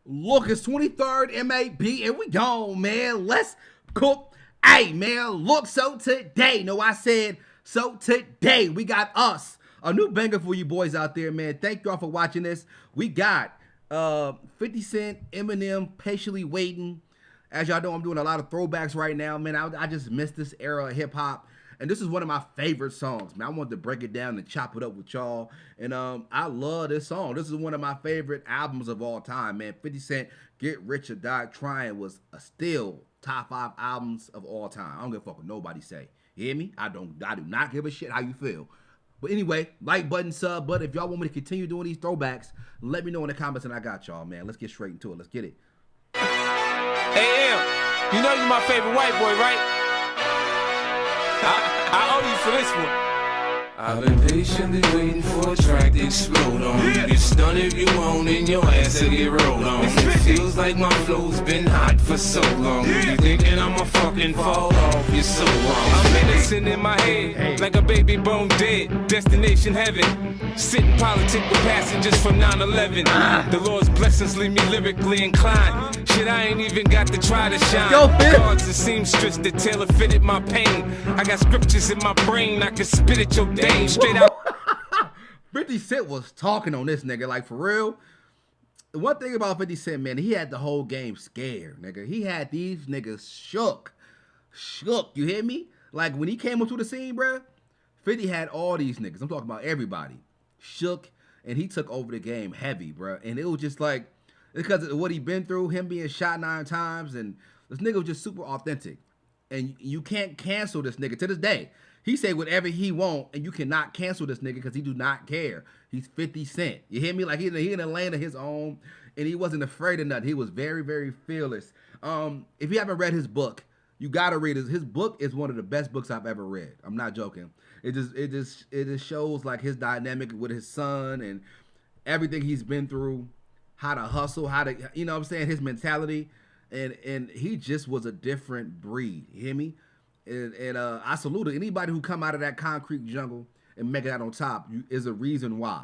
Look, it's 23rd MAB, and we gone, man. Let's cook. Hey, man, look, so today, no, I said, so today, we got us. A new banger for you boys out there, man. Thank y'all for watching this. We got 50 Cent, Eminem, Patiently Waiting. As y'all know, I'm doing a lot of throwbacks right now, man. I just missed this era of hip-hop. And this is one of my favorite songs, man. I wanted to break it down and chop it up with y'all. And I love this song. This is one of my favorite albums of all time, man. 50 Cent, Get Rich or Die Trying was still top 5 albums of all time. I don't give a fuck what nobody say. You hear me? I do not give a shit how you feel. But anyway, like button, sub. But if y'all want me to continue doing these throwbacks, let me know in the comments and I got y'all, man. Let's get straight into it. Let's get it. Hey, Em, you know you my favorite white boy, right? I owe you for this one. I've been patiently waiting for a track to explode on. You get stunned if you want and your ass will get rolled on. It feels like my flow's been hot for so long. You thinking I'ma fucking fall off, you're so wrong. I'm innocent in my head, like a baby bone dead. Destination heaven, sitting politic with passengers from 9/11. The Lord's blessings leave me lyrically inclined. Shit, I ain't even got to try to shine. Cards and seamstress that tailor fitted my pain. I got scriptures in my brain, I can spit at your day. Straight out. 50 Cent was talking on this nigga, like for real. The one thing about 50 Cent, man, he had the whole game scared, nigga. He had these niggas shook. You hear me? Like when he came onto the scene, bruh, 50 had all these niggas. I'm talking about everybody. Shook, and he took over the game heavy, bruh. And it was just like, because of what he been through, him being shot 9 times, and this nigga was just super authentic. And you can't cancel this nigga to this day. He say whatever he want, and you cannot cancel this nigga because he do not care. He's 50 Cent. You hear me? Like he in a lane of his own, and he wasn't afraid of nothing. He was very, very fearless. If you haven't read his book, you gotta read it. His book is one of the best books I've ever read. I'm not joking. It just shows like his dynamic with his son and everything he's been through, how to hustle, how to, you know what I'm saying, his mentality, and he just was a different breed. You hear me? And I salute anybody who come out of that concrete jungle and make it out on top. Is a reason why.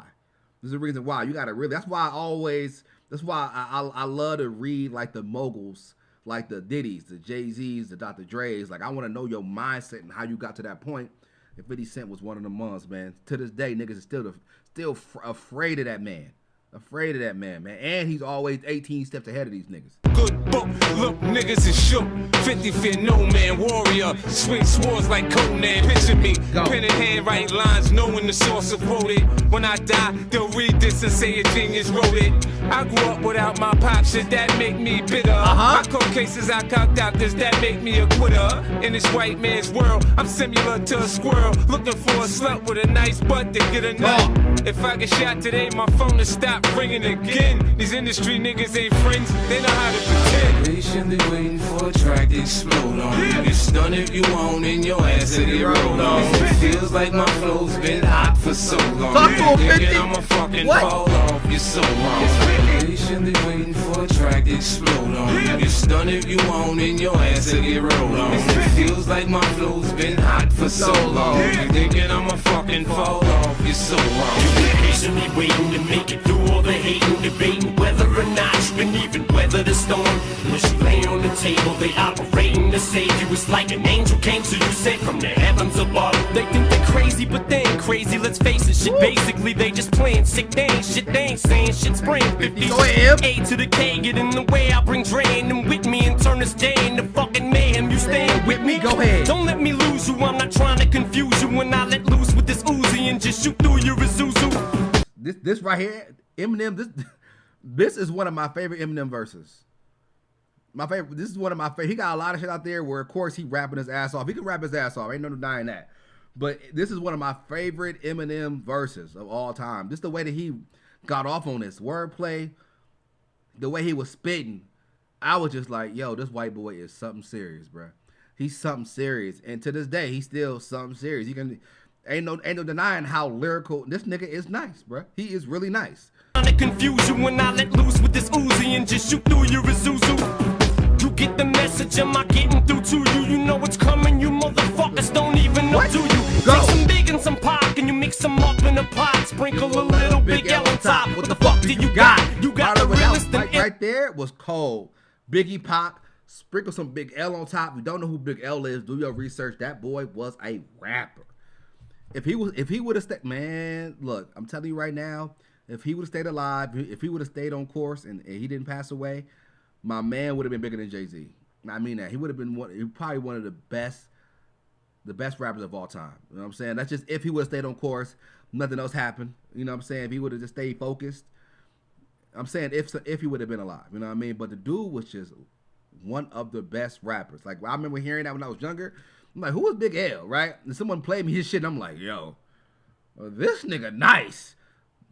There's a reason why. You gotta really. That's why I love to read like the moguls, like the Diddy's, the Jay-Z's, the Dr. Dre's. Like I want to know your mindset and how you got to that point. And 50 Cent was one of the ones, man. To this day, niggas is still afraid of that man. Afraid of that man. And he's always 18 steps ahead of these niggas. Good book, look, niggas is shook. 50 fear no man, warrior. Swing swords like Conan. Picture me, pen in hand, write lines, knowing the source of wrote it. When I die, they'll read this and say a genius wrote it. I grew up without my pop, shit that make me bitter. My cold cases I cocked out, does that make me a quitter? In this white man's world, I'm similar to a squirrel, looking for a slut with a nice butt to get a nut. If I get shot today, my phone will stop ringing again. These industry niggas ain't friends, they know how to pretend. Patiently waiting for a track to explode on. You get stunned if you want and your ass will get rolled on. It feels like my flow's been hot for so long. You thinking I'ma fucking fall off, you're so wrong. Patiently waiting for a track to explode on. You get stunned if you want and your ass will get rolled on. It feels like my flow's been hot for so long. You thinking I'ma fucking fall off, you're so wrong. You've been patiently waiting to make it through all the hating, debating whether or not you can even weather the storm. When you lay on the table, they operating to save you. It's like an angel came to you, sent from the heavens above. They think they're crazy, but they ain't crazy. Let's face it, shit. Basically, they just playing sick. They ain't shit. They ain't saying shit. Spraying 50. A to the K, get in the way. I bring Dre and them with me and turn this day into fucking mayhem. You staying with me? Go ahead. Don't let me lose you. I'm not trying to confuse you. When I let loose with this Uzi and just shoot through your Isuzu. This right here, Eminem. This is one of my favorite Eminem verses. My favorite. This is one of my favorite. He got a lot of shit out there where, of course, he rapping his ass off. He can rap his ass off. Ain't no denying that. But this is one of my favorite Eminem verses of all time. Just the way that he got off on this wordplay, the way he was spitting. I was just like, yo, this white boy is something serious, bro. He's something serious, and to this day, he's still something serious. You can. Ain't no denying how lyrical this nigga is. Nice, bro. He is really nice. Trying to confuse you when I let loose with this Uzi and just shoot through your Isuzu. You get the message, am I getting through to you? You know it's coming, you motherfuckers don't even know, do you? Go. Take some big and some pop, and you mix them up in a pot. Sprinkle a little big L on top. What the fuck do you got? You got the realest right there. there was cold. Biggie Pop, sprinkle some Big L on top. If you don't know who Big L is, do your research. That boy was a rapper. If he would have stayed, man, look, I'm telling you right now, if he would have stayed alive, if he would have stayed on course and he didn't pass away, my man would have been bigger than Jay-Z. I mean that. He would have been probably one of the best rappers of all time. You know what I'm saying? That's just if he would have stayed on course, nothing else happened. You know what I'm saying? If he would have just stayed focused. I'm saying if he would have been alive. You know what I mean? But the dude was just one of the best rappers. Like, I remember hearing that when I was younger. I'm like, who was Big L, right? And someone played me his shit, and I'm like, yo, this nigga nice.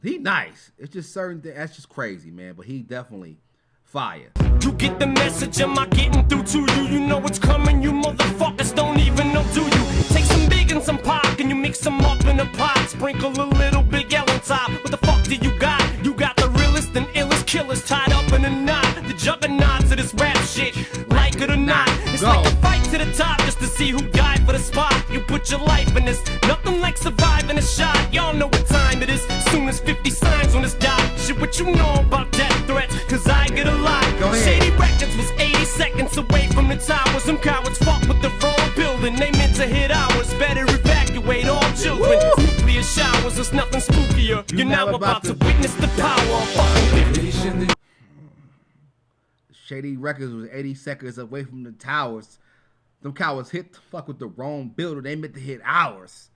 He nice. It's just certain things. That's just crazy, man. But he definitely fire. You get the message, am I getting through to you? You know what's coming, you motherfuckers don't even know, do you? Take some Big and some Pac and you mix them up in a pot. Sprinkle a little Big L on top. What the fuck do you got? You got the realest and illest killers tied up in a knot. The juggernauts of this rap shit, like it or not. It's like a fight to the top just to see who died for the spot. You put your life in this, nothing like surviving a shot. Y'all know what time it is, soon as 50 signs on this dot. Shit, what you know about death threats, cause I get a lot. Shady Records was 80 seconds away from the towers. Some cowards fuck with the wrong building, they meant to hit ours. Better evacuate all children. Nuclear showers, there's nothing spookier. You're now about to witness the power of fucking. Shady Records was 80 seconds away from the towers. Them cowards hit the fuck with the wrong building, they meant to hit ours.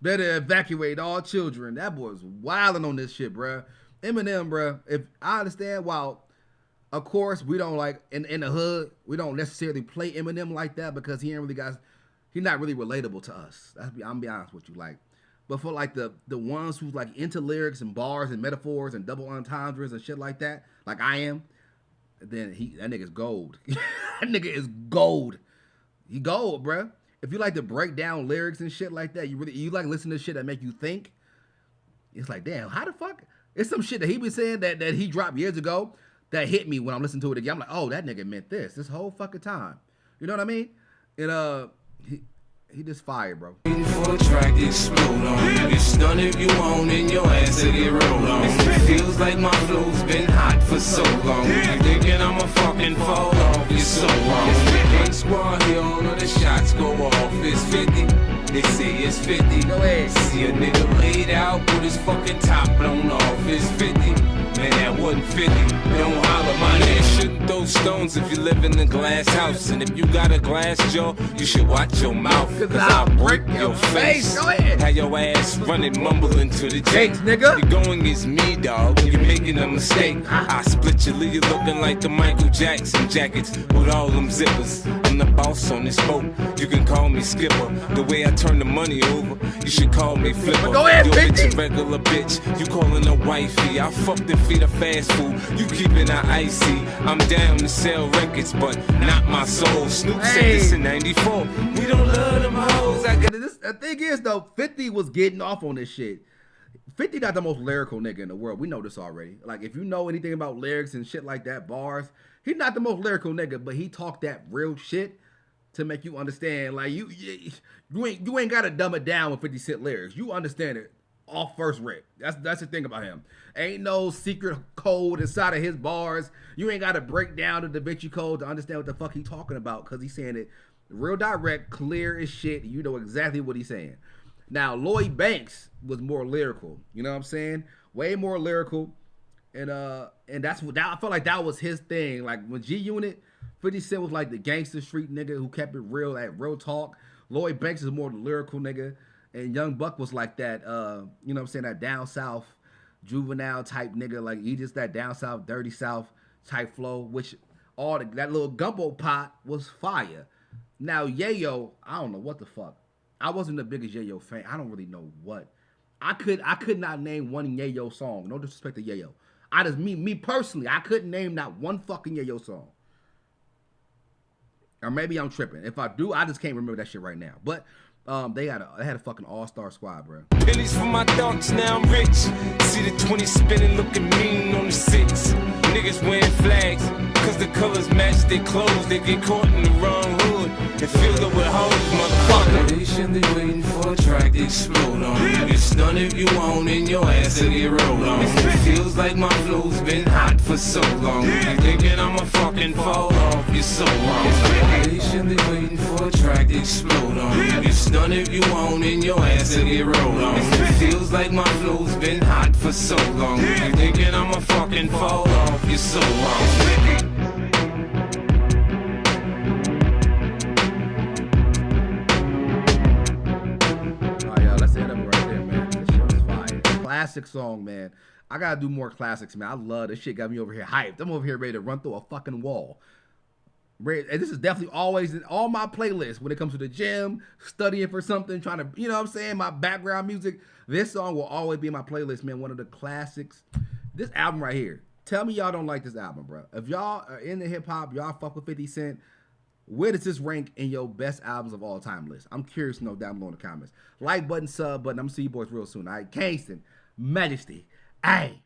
Better evacuate all children. That boy's wilding on this shit, bruh. Eminem, bruh. If I understand, while of course we don't like in the hood, we don't necessarily play Eminem like that because he's not really relatable to us. I'm be honest with you, like. But for like the ones who's like into lyrics and bars and metaphors and double entendres and shit like that, like I am, then that nigga's gold. That nigga is gold. He gold, bruh. If you like to break down lyrics and shit like that, you like listening to shit that make you think. It's like, damn, how the fuck? It's some shit that he been saying that he dropped years ago that hit me when I'm listening to it again. I'm like, oh, that nigga meant this whole fucking time. You know what I mean? And he just fired, bro. For a track to explode on you. Get stunned if you want and your ass to get rolled on. It feels like my flow's been hot for so long. You thinking I'ma fucking fall off, you're so wrong. One squad here, all of the shots go off. It's 50, they say it's 50. Go ahead. See a nigga laid out with his fucking top blown off. It's 50. Man, that wasn't 50. Don't holler, my name. Shouldn't throw stones if you live in a glass house. And if you got a glass jaw, you should watch your mouth. Cause I'll break your face. Go ahead. Have your ass running, mumbling to the Jakes, nigga. You're going against me, dog. You're making a mistake. I split you, leave you looking like the Michael Jackson jackets with all them zippers. I'm the boss on this boat. You can call me skipper. The way I turn the money over, you should call me flipper. Go ahead, Yo, bitch. bitch, a regular bitch. You calling a wifey. I fucked and feed her fast food. You keeping her icy. I'm down to sell records, but not my soul. Snoop said this in 94. We don't love them hoes. The thing is, though, 50 was getting off on this shit. 50 not the most lyrical nigga in the world. We know this already. Like, if you know anything about lyrics and shit like that, bars, he's not the most lyrical nigga, but he talked that real shit to make you understand. Like, you ain't gotta dumb it down with 50 Cent lyrics. You understand it off first rip. That's the thing about him. Ain't no secret code inside of his bars. You ain't gotta break down the Da Vinci Code to understand what the fuck he talking about, because he's saying it real direct, clear as shit. You know exactly what he's saying. Now, Lloyd Banks was more lyrical. You know what I'm saying? Way more lyrical. And that's what I felt like that was his thing. Like when G-Unit, 50 Cent was like the gangster street nigga who kept it real, like real talk. Lloyd Banks is more the lyrical nigga. And Young Buck was like that, you know what I'm saying, that down south juvenile type nigga. Like he just that down south, dirty south type flow, which that little gumbo pot was fire. Now Yayo, I don't know what the fuck. I wasn't the biggest Yayo fan. I don't really know what. I could not name one Yayo song. No disrespect to Yayo. Me personally, I couldn't name not one fucking Yayo song. Or maybe I'm tripping. If I do, I just can't remember that shit right now. But they had a fucking all-star squad, bro. Pennies for my thoughts, now I'm rich. See the 20 spinning, looking mean on the 6. Niggas wearing flags, cause the colors match their clothes. They get caught in the wrong hood. and fill it with hoes, motherfucker. Patiently waiting for a track to explode on. You get stunned if you want and your ass will get rolled on. It feels like my flow's been hot for so long. You thinking I'ma fucking fall off, you're so wrong. Patiently waiting for a track to explode on. You get stunned if you want and your ass will get rolled on. It feels like my flow's been hot for so long. You thinking I'ma fucking fall off, you're so wrong. Classic song, man. I gotta do more classics, man. I love this shit. Got me over here hyped. I'm over here ready to run through a fucking wall. And this is definitely always in all my playlists when it comes to the gym, studying for something, trying to, you know what I'm saying, my background music. This song will always be in my playlist, man. One of the classics. This album right here. Tell me y'all don't like this album, bro. If y'all are into hip hop, y'all fuck with 50 Cent. Where does this rank in your best albums of all time list? I'm curious to know down below in the comments. Like button, sub button. I'm gonna see you boys real soon. All right, Kingston, Majesty. Hey.